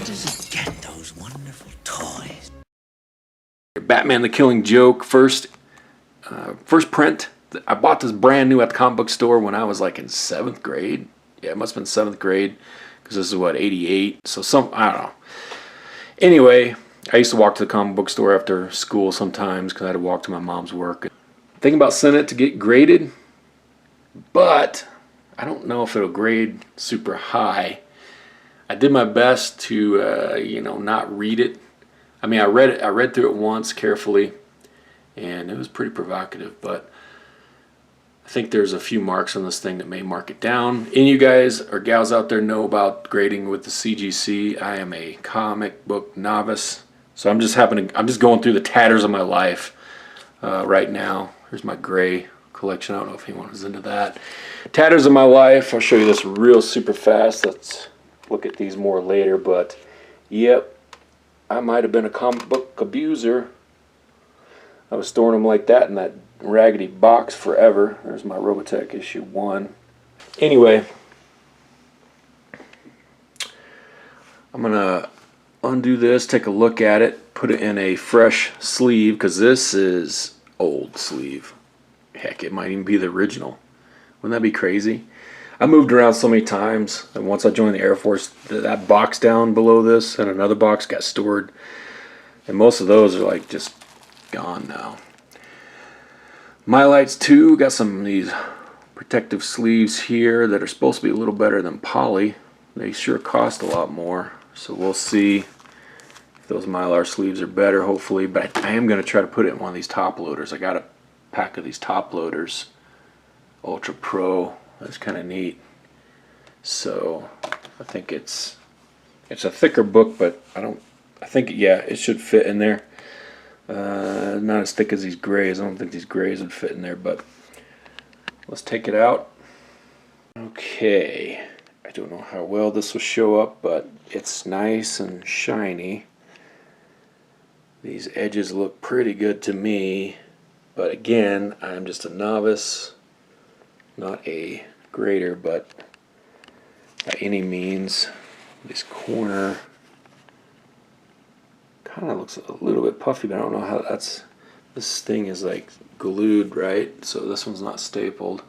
does it get those wonderful toys? Batman the Killing Joke, first print. I bought this brand new at the comic book store when I was like in 7th grade. Yeah, it must have been 7th grade, because this is what, 88? So I don't know. Anyway, I used to walk to the comic book store after school sometimes because I had to walk to my mom's work. Thinking about sending it to get graded, but I don't know if it'll grade super high. I did my best to, not read it. I mean, I read through it once carefully, and it was pretty provocative, but I think there's a few marks on this thing that may mark it down. Any of you guys or gals out there know about grading with the CGC? I am a comic book novice, so I'm just going through the tatters of my life right now. Here's my gray collection. I don't know if anyone was into that. Tatters of my life. I'll show you this real super fast. Let's look at these more later, but yep, I might have been a comic book abuser. I was storing them like that in that raggedy box forever. There's my Robotech issue 1. Anyway, I'm gonna undo this, take a look at it, put it in a fresh sleeve, because this is old sleeve. Heck, it might even be the original. Wouldn't that be crazy? I moved around so many times, and once I joined the Air Force, that box down below this and another box got stored, and most of those are like just gone now. My Lights 2 got some of these protective sleeves here that are supposed to be a little better than poly. They sure cost a lot more, so we'll see if those Mylar sleeves are better, hopefully. But I am going to try to put it in one of these top loaders. I got a pack of these top loaders, Ultra Pro. That's kind of neat. So I think it's a thicker book, but I think it should fit in there. Not as thick as these grays. I don't think these grays would fit in there, but let's take it out. Okay, I don't know how well this will show up, but it's nice and shiny. These edges look pretty good to me, but again, I'm just a novice, not a grader, but by any means. This corner kind of looks a little bit puffy, but I don't know how this thing is like glued, right? So this one's not stapled.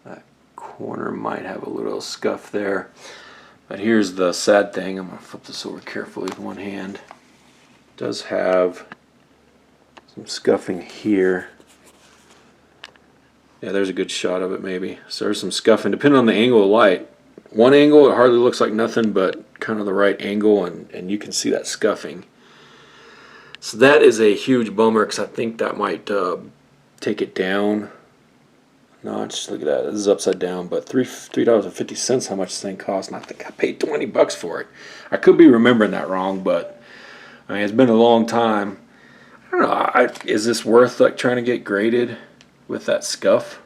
That corner might have a little scuff there. But here's the sad thing. I'm going to flip this over carefully with one hand. It does have some scuffing here. Yeah, there's a good shot of it maybe. So there's some scuffing, depending on the angle of light. One angle, it hardly looks like nothing, but kind of the right angle, and you can see that scuffing. So that is a huge bummer, because I think that might take it down a notch. Look at that. This is upside down, but $3.50 how much this thing costs, and I think I paid 20 bucks for it. I could be remembering that wrong, but I mean, it's been a long time. I don't know. Is this worth like trying to get graded with that scuff?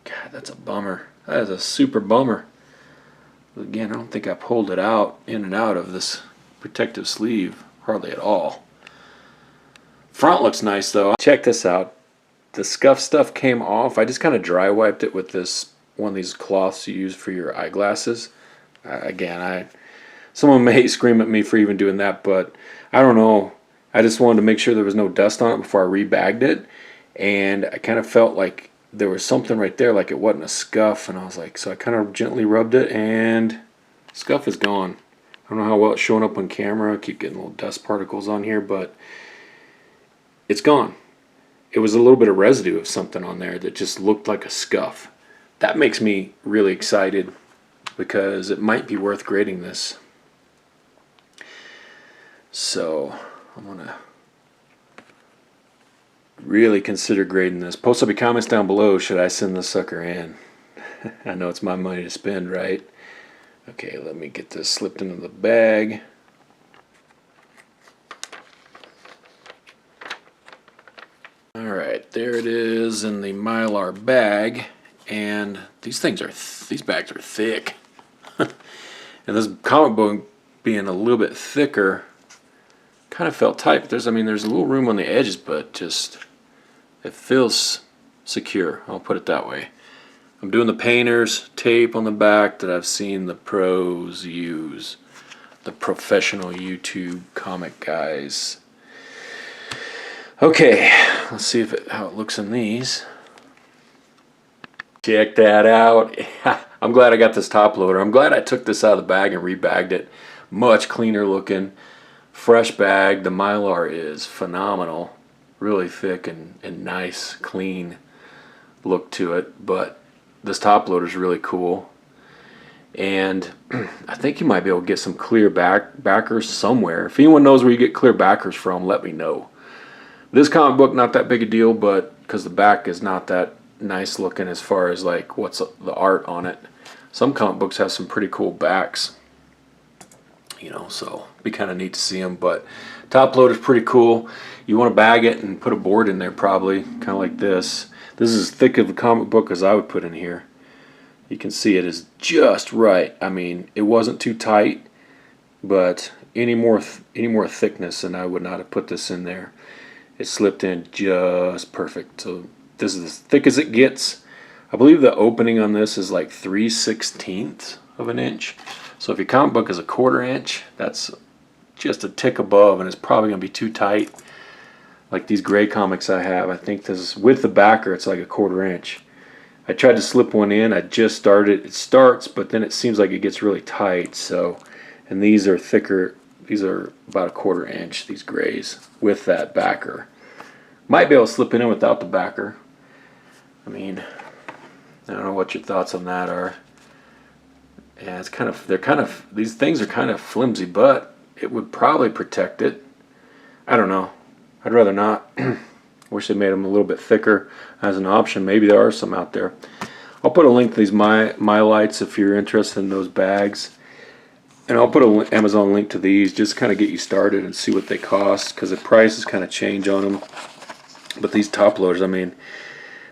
God, that's a bummer. That is a super bummer. Again, I don't think I pulled it out in and out of this protective sleeve hardly at all. Front looks nice though. Check this out. The scuff stuff came off. I just kind of dry wiped it with this one of these cloths you use for your eyeglasses. Someone may scream at me for even doing that, but I don't know. I just wanted to make sure there was no dust on it before I rebagged it, and I kind of felt like there was something right there, like it wasn't a scuff, and I was like, so I kind of gently rubbed it, and scuff is gone. I don't know how well it's showing up on camera. I keep getting little dust particles on here, but it's gone. It was a little bit of residue of something on there that just looked like a scuff. That makes me really excited, because it might be worth grading this. So I'm gonna really consider grading this. Post up your comments down below. Should I send this sucker in? I know it's my money to spend, right? Okay, let me get this slipped into the bag. Alright, there it is in the Mylar bag, and these bags are thick. And this comic book being a little bit thicker kind of felt tight, but there's a little room on the edges, but just it feels secure. I'll put it that way. I'm doing the painter's tape on the back that I've seen the pros use. The professional YouTube comic guys. Okay, let's see how it looks in these. Check that out. I'm glad I got this top loader. I'm glad I took this out of the bag and rebagged it. Much cleaner looking. Fresh bag. The Mylar is phenomenal. Really thick and nice, clean look to it. But this top loader is really cool. And I think you might be able to get some clear backers somewhere. If anyone knows where you get clear backers from, let me know. This comic book, not that big a deal, but because the back is not that nice looking as far as like what's the art on it. Some comic books have some pretty cool backs, you know, so it'd be kind of neat to see them. But top loader is pretty cool. You want to bag it and put a board in there probably, kind of like this. This is as thick of a comic book as I would put in here. You can see it is just right. I mean, it wasn't too tight, but any more thickness, and I would not have put this in there. It slipped in just perfect. So this is as thick as it gets. I believe the opening on this is like 3/16 of an inch. So if your comic book is a 1/4 inch, that's just a tick above, and it's probably going to be too tight. Like these gray comics I have, I think this is with the backer, it's like a 1/4 inch. I tried to slip one in. I just started. It starts, but then it seems like it gets really tight. So, and these are thicker. These are about a 1/4 inch. These grays with that backer. Might be able to slip it in without the backer. I mean, I don't know what your thoughts on that are. Yeah, it's kind of. These things are kind of flimsy, but it would probably protect it. I don't know. I'd rather not. Wish they made them a little bit thicker as an option. Maybe there are some out there. I'll put a link to these my lights if you're interested in those bags, and I'll put an Amazon link to these just kind of get you started and see what they cost, because the prices kind of change on them. But these top loaders, I mean,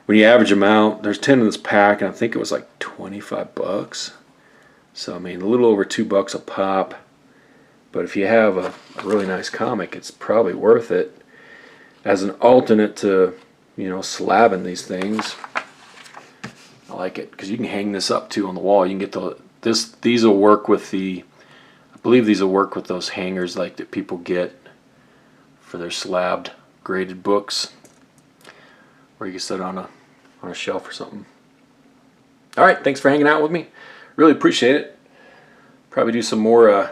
when you average them out, there's 10 in this pack, and I think it was like 25 bucks. So I mean, a little over $2 a pop. But if you have a really nice comic, it's probably worth it. As an alternate to, you know, slabbing these things, I like it because you can hang this up too on the wall. You can get these will work with the, I believe these will work with those hangers like that people get for their slabbed graded books, or you can set it on a shelf or something. All right, thanks for hanging out with me. Really appreciate it. Probably do some more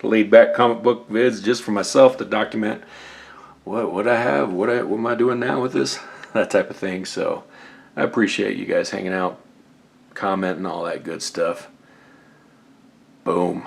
laid back comic book vids just for myself to document what I have, what am I doing now with this, that type of thing. So I appreciate you guys hanging out, commenting, all that good stuff. Boom.